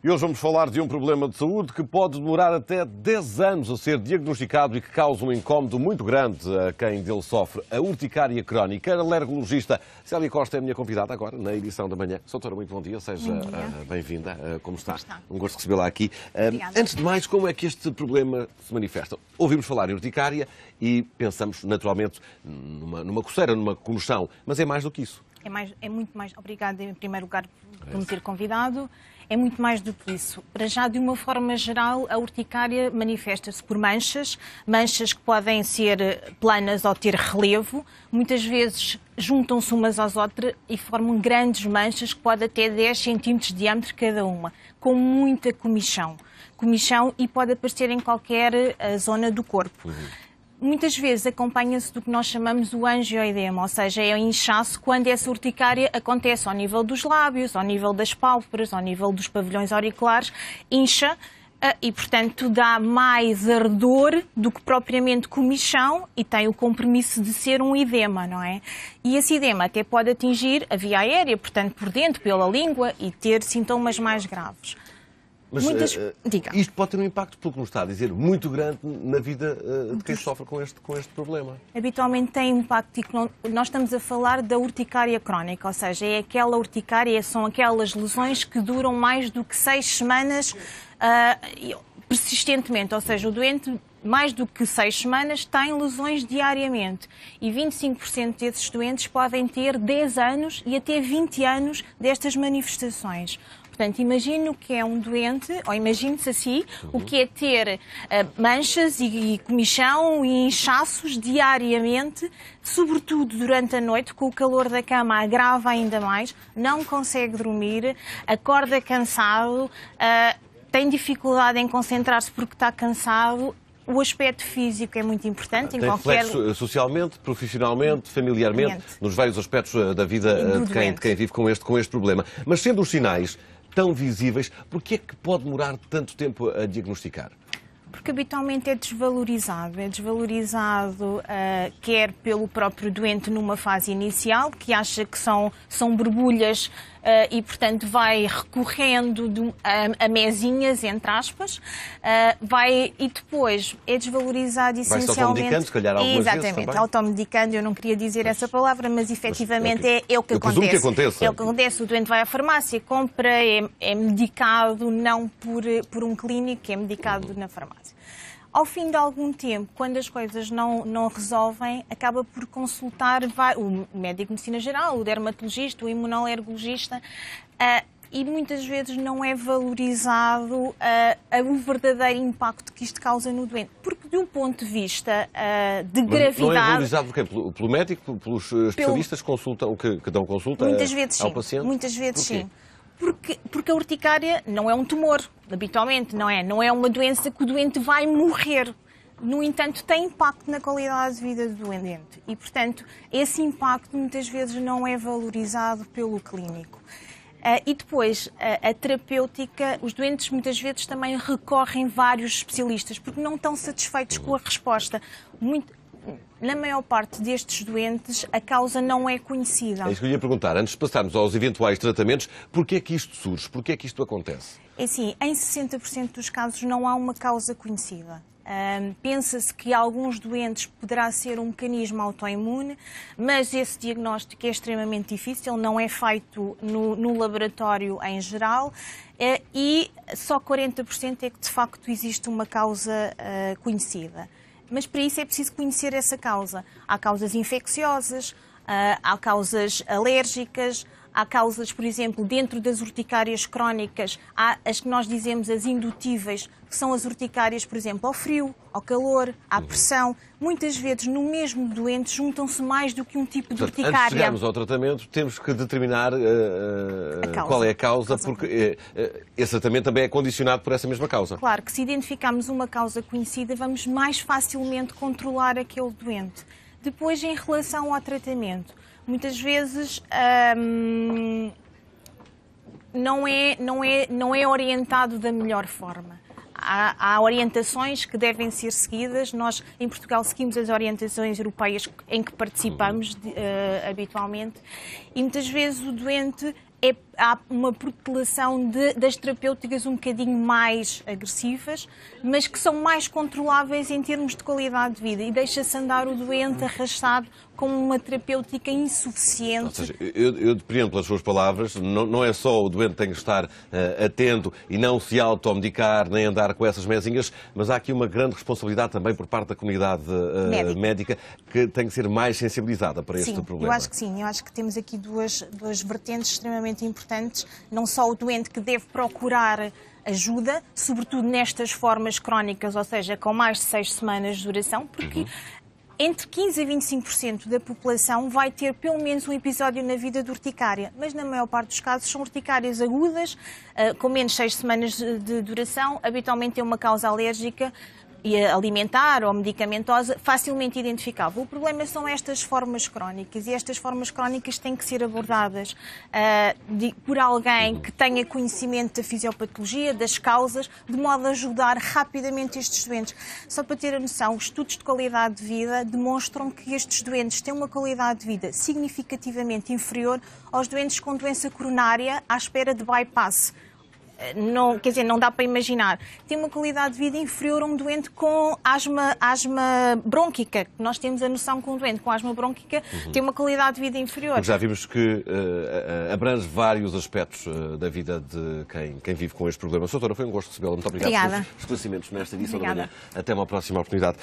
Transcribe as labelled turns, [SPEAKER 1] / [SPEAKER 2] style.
[SPEAKER 1] E hoje vamos falar de um problema de saúde que pode demorar até 10 anos a ser diagnosticado e que causa um incómodo muito grande a quem dele sofre, a urticária crónica. A alergologista Célia Costa é a minha convidada agora na edição da manhã. Doutora, muito bom dia, seja bem-vinda. Como está? Um gosto de recebê-la aqui. Antes de mais, como é que este problema se manifesta? Ouvimos falar em urticária e pensamos naturalmente numa coceira, numa comoção, mas é mais do que isso.
[SPEAKER 2] É muito mais. Obrigada, em primeiro lugar, por me ter convidado. É muito mais do que isso. Para já, de uma forma geral, a urticária manifesta-se por manchas que podem ser planas ou ter relevo. Muitas vezes juntam-se umas às outras e formam grandes manchas que podem até 10 centímetros de diâmetro cada uma, com muita comichão. E pode aparecer em qualquer zona do corpo. Muitas vezes acompanha-se do que nós chamamos o angioedema, ou seja, é o inchaço quando essa urticária acontece ao nível dos lábios, ao nível das pálpebras, ao nível dos pavilhões auriculares, incha e, portanto, dá mais ardor do que propriamente comichão e tem o compromisso de ser um edema, não é? E esse edema até pode atingir a via aérea, portanto, por dentro, pela língua e ter sintomas mais graves.
[SPEAKER 1] Mas isto pode ter um impacto, pelo que nos está a dizer, muito grande na vida de quem sofre com este problema.
[SPEAKER 2] Habitualmente tem impacto. Nós estamos a falar da urticária crónica, ou seja, é aquela urticária, são aquelas lesões que duram mais do que 6 semanas persistentemente, ou seja, o doente mais do que 6 semanas tem lesões diariamente e 25% desses doentes podem ter 10 anos e até 20 anos destas manifestações. Portanto, imagino que é um doente, ou imagine-se assim, o que é ter manchas e comichão e inchaços diariamente, sobretudo durante a noite, com o calor da cama agrava ainda mais, não consegue dormir, acorda cansado, tem dificuldade em concentrar-se porque está cansado. O aspecto físico é muito importante.
[SPEAKER 1] Tem reflexo socialmente, profissionalmente, familiarmente, nos vários aspectos da vida de quem vive com este problema. Mas sendo os sinais tão visíveis, porquê é que pode demorar tanto tempo a diagnosticar?
[SPEAKER 2] Porque habitualmente é desvalorizado. É desvalorizado quer pelo próprio doente numa fase inicial, que acha que são borbulhas e, portanto, vai recorrendo a mesinhas, entre aspas, e depois é desvalorizado essencialmente...
[SPEAKER 1] Vai-se automedicando, se calhar, algumas vezes também.
[SPEAKER 2] Exatamente, automedicando, eu não queria dizer essa palavra, mas efetivamente é o que acontece.
[SPEAKER 1] Presumo que aconteça.
[SPEAKER 2] É o que acontece, o doente vai à farmácia, compra, é medicado não por um clínico, é medicado na farmácia. Ao fim de algum tempo, quando as coisas não resolvem, acaba por consultar o médico de medicina geral, o dermatologista, o imunoalergologista, e muitas vezes não é valorizado o verdadeiro impacto que isto causa no doente. Porque, de um ponto de vista de gravidade...
[SPEAKER 1] Não é valorizado por quê? Pelo médico, pelos especialistas que dão consulta ao paciente?
[SPEAKER 2] Muitas vezes sim. Porque a urticária não é um tumor, habitualmente, não é? Não é uma doença que o doente vai morrer. No entanto, tem impacto na qualidade de vida do doente. E, portanto, esse impacto muitas vezes não é valorizado pelo clínico. E depois, a terapêutica, os doentes muitas vezes também recorrem a vários especialistas, porque não estão satisfeitos com a resposta. Na maior parte destes doentes, a causa não é conhecida.
[SPEAKER 1] É isso que eu ia perguntar. Antes de passarmos aos eventuais tratamentos, porquê é que isto surge? Porquê é que isto acontece?
[SPEAKER 2] É assim, em 60% dos casos não há uma causa conhecida. Pensa-se que alguns doentes poderá ser um mecanismo autoimune, mas esse diagnóstico é extremamente difícil, não é feito no laboratório em geral e só 40% é que de facto existe uma causa conhecida. Mas para isso é preciso conhecer essa causa. Há causas infecciosas, há causas alérgicas, há causas, por exemplo, dentro das urticárias crónicas, há as que nós dizemos as indutíveis, que são as urticárias, por exemplo, ao frio, ao calor, à pressão. Muitas vezes, no mesmo doente, juntam-se mais do que um tipo de urticária.
[SPEAKER 1] Antes de chegarmos ao tratamento, temos que determinar qual é a causa, porque esse tratamento também é condicionado por essa mesma causa.
[SPEAKER 2] Claro que se identificarmos uma causa conhecida, vamos mais facilmente controlar aquele doente. Depois, em relação ao tratamento, muitas vezes não é orientado da melhor forma. Há orientações que devem ser seguidas. Nós, em Portugal, seguimos as orientações europeias em que participamos habitualmente e muitas vezes o doente há uma protelação das terapêuticas um bocadinho mais agressivas, mas que são mais controláveis em termos de qualidade de vida, e deixa-se andar o doente arrastado com uma terapêutica insuficiente.
[SPEAKER 1] Ou seja, eu depreendo pelas suas palavras, não é só o doente que tem que estar atento e não se automedicar, nem andar com essas mesinhas, mas há aqui uma grande responsabilidade também por parte da comunidade médica, que tem que ser mais sensibilizada para este problema.
[SPEAKER 2] Eu acho que sim. Eu acho que temos aqui duas vertentes extremamente importantes. Não só o doente que deve procurar ajuda, sobretudo nestas formas crónicas, ou seja, com mais de 6 semanas de duração, porque entre 15% a 25% da população vai ter pelo menos um episódio na vida de urticária, mas na maior parte dos casos são urticárias agudas, com menos de 6 semanas de duração, habitualmente tem uma causa alérgica e alimentar ou medicamentosa, facilmente identificável. O problema são estas formas crónicas, e estas formas crónicas têm que ser abordadas por alguém que tenha conhecimento da fisiopatologia, das causas, de modo a ajudar rapidamente estes doentes. Só para ter a noção, os estudos de qualidade de vida demonstram que estes doentes têm uma qualidade de vida significativamente inferior aos doentes com doença coronária à espera de bypass. Não, quer dizer, não dá para imaginar. Tem uma qualidade de vida inferior a um doente com asma brônquica. Nós temos a noção que um doente com asma brônquica tem uma qualidade de vida inferior.
[SPEAKER 1] Porque já vimos que abrange vários aspectos da vida de quem vive com este problema. Doutora, foi um gosto recebê-la. Muito obrigado pelos esclarecimentos nesta edição da manhã. Até uma próxima oportunidade.